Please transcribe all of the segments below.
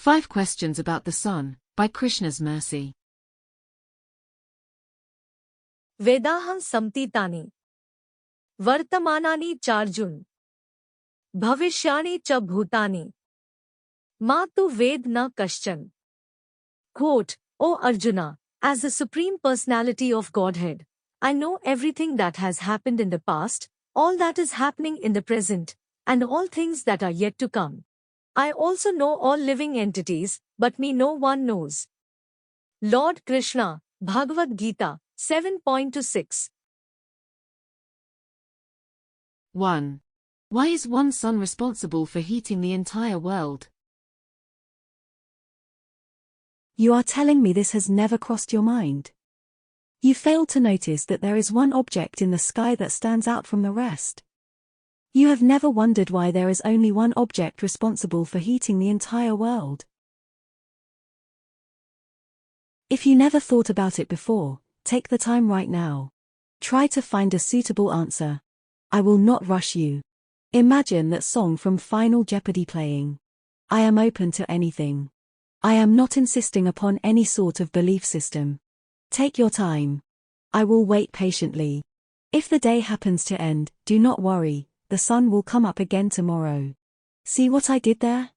5 Questions about the Sun, by Krishna's Mercy. वेदाहं सम्तीतानि वर्तमानानि चार्जुन भविष्याणि च भूतानि मा तु ved na कश्चन. Quote, O Arjuna, as the Supreme Personality of Godhead, I know everything that has happened in the past, all that is happening in the present, and all things that are yet to come. I also know all living entities, but me no one knows. Lord Krishna, Bhagavad-gita, 7.26. 1. Why is one sun responsible for heating the entire world? You are telling me this has never crossed your mind? You failed to notice that there is one object in the sky that stands out from the rest. You have never wondered why there is only one object responsible for heating the entire world. If you never thought about it before, take the time right now. Try to find a suitable answer. I will not rush you. Imagine that song from Final Jeopardy playing. I am open to anything. I am not insisting upon any sort of belief system. Take your time. I will wait patiently. If the day happens to end, do not worry, the sun will come up again tomorrow. See what I did there?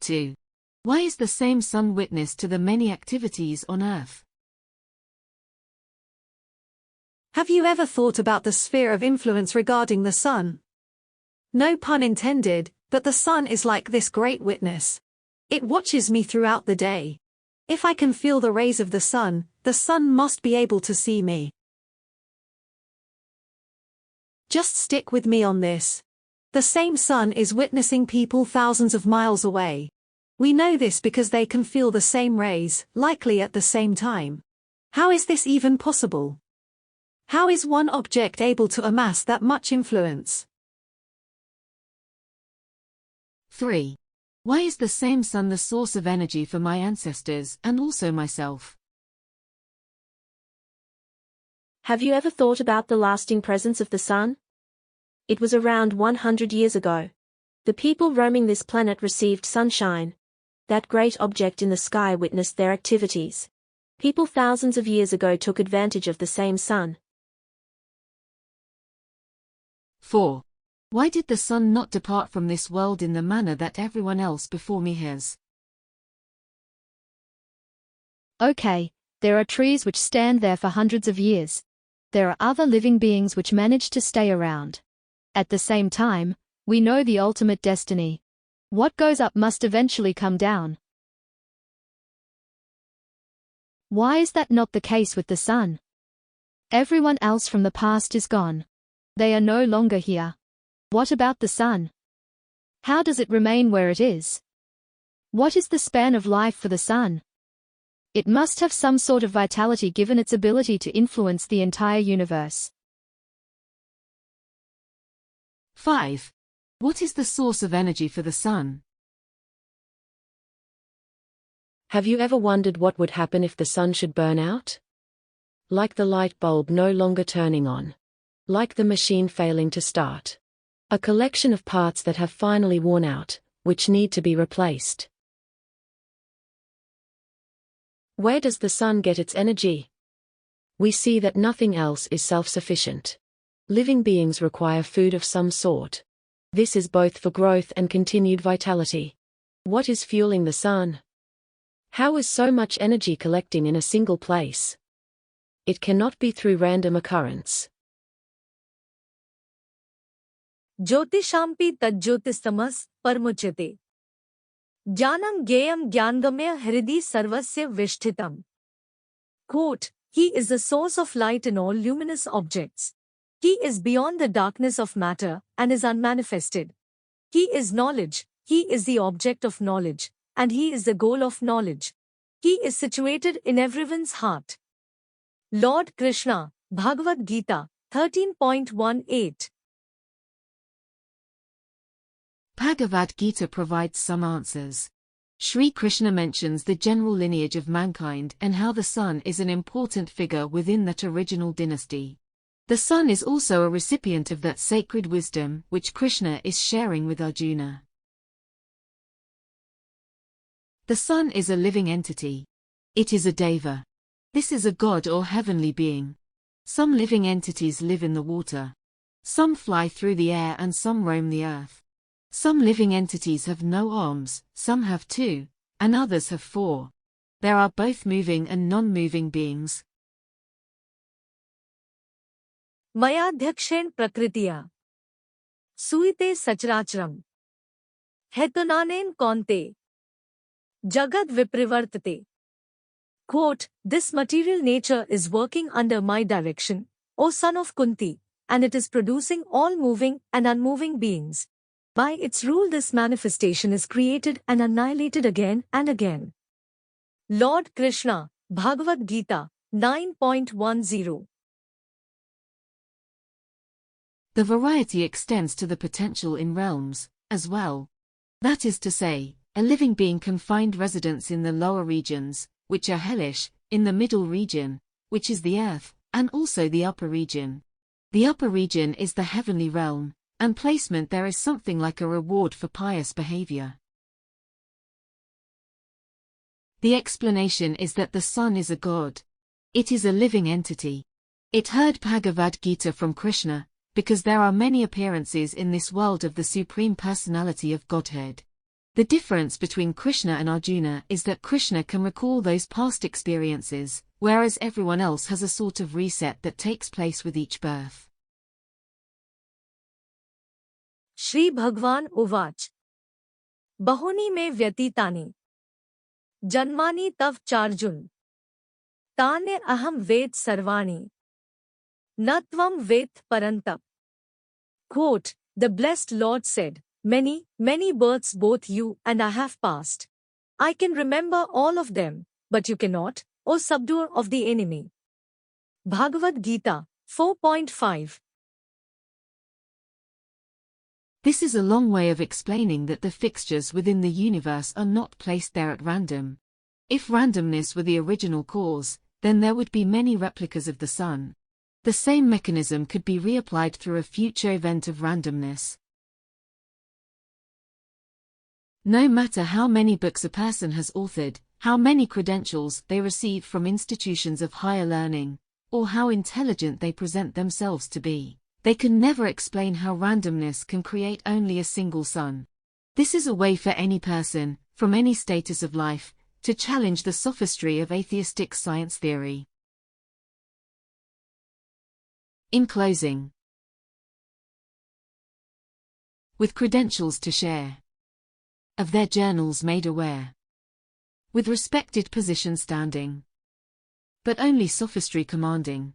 2. Why is the same sun witness to the many activities on earth? Have you ever thought about the sphere of influence regarding the sun? No pun intended, but the sun is like this great witness. It watches me throughout the day. If I can feel the rays of the sun must be able to see me. Just stick with me on this. The same sun is witnessing people thousands of miles away. We know this because they can feel the same rays, likely at the same time. How is this even possible? How is one object able to amass that much influence? 3. Why is the same sun the source of energy for my ancestors and also myself? Have you ever thought about the lasting presence of the sun? It was around 100 years ago. The people roaming this planet received sunshine. That great object in the sky witnessed their activities. People thousands of years ago took advantage of the same sun. 4. Why did the sun not depart from this world in the manner that everyone else before me has? Okay, there are trees which stand there for hundreds of years. There are other living beings which manage to stay around. At the same time, we know the ultimate destiny. What goes up must eventually come down. Why is that not the case with the sun? Everyone else from the past is gone. They are no longer here. What about the sun? How does it remain where it is? What is the span of life for the sun? It must have some sort of vitality given its ability to influence the entire universe. 5. What is the source of energy for the sun? Have you ever wondered what would happen if the sun should burn out? Like the light bulb no longer turning on. Like the machine failing to start. A collection of parts that have finally worn out, which need to be replaced. Where does the sun get its energy? We see that nothing else is self-sufficient. Living beings require food of some sort. This is both for growth and continued vitality. What is fueling the sun? How is so much energy collecting in a single place? It cannot be through random occurrence. ज्योतिषाम्पि तज्ज्योतिस्तमस् परमुच्यते ज्ञानं ज्ञेयं ज्ञानगम्य हृदि सर्वस्य विष्ठितम्. Quote, He is the source of light in all luminous objects. He is beyond the darkness of matter and is unmanifested. He is knowledge, He is the object of knowledge, and He is the goal of knowledge. He is situated in everyone's heart. Lord Krishna, Bhagavad-gita, 13.18. Bhagavad-gita provides some answers. Sri Krishna mentions the general lineage of mankind and how the sun is an important figure within that original dynasty. The sun is also a recipient of that sacred wisdom which Krishna is sharing with Arjuna. The sun is a living entity. It is a deva. This is a god or heavenly being. Some living entities live in the water. Some fly through the air and some roam the earth. Some living entities have no arms, some have 2, and others have 4. There are both moving and non-moving beings. मयाध्यक्षेण प्रकृतिया सुईते सचराचरम हेतुनानेन कौन्ते जगद विप्रवर्तते. Quote, this material nature is working under my direction, O son of Kunti, and it is producing all moving and unmoving beings. By its rule this manifestation is created and annihilated again and again. Lord Krishna, Bhagavad-gita, 9.10. The variety extends to the potential in realms, as well. That is to say, a living being can find residence in the lower regions, which are hellish, in the middle region, which is the earth, and also the upper region. The upper region is the heavenly realm, and placement there is something like a reward for pious behavior. The explanation is that the sun is a god. It is a living entity. It heard Bhagavad-gita from Krishna, because there are many appearances in this world of the Supreme Personality of Godhead. The difference between Krishna and Arjuna is that Krishna can recall those past experiences, whereas everyone else has a sort of reset that takes place with each birth. Shri Bhagwan Uvach Bahuni me vyatitani Janmani tav charjun Tane aham ved sarvani Natvam ved parantap. Quote, the blessed Lord said, many, many births both you and I have passed. I can remember all of them, but you cannot, O subduer of the enemy. Bhagavad-gita, 4.5. This is a long way of explaining that the fixtures within the universe are not placed there at random. If randomness were the original cause, then there would be many replicas of the sun. The same mechanism could be reapplied through a future event of randomness. No matter how many books a person has authored, how many credentials they receive from institutions of higher learning, or how intelligent they present themselves to be, they can never explain how randomness can create only a single sun. This is a way for any person, from any status of life, to challenge the sophistry of atheistic science theory. In closing, with credentials to share, of their journals made aware, with respected position standing, but only sophistry commanding,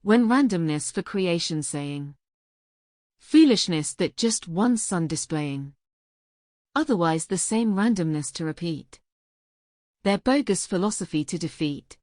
when randomness for creation saying, foolishness that just one sun displaying, otherwise the same randomness to repeat, their bogus philosophy to defeat.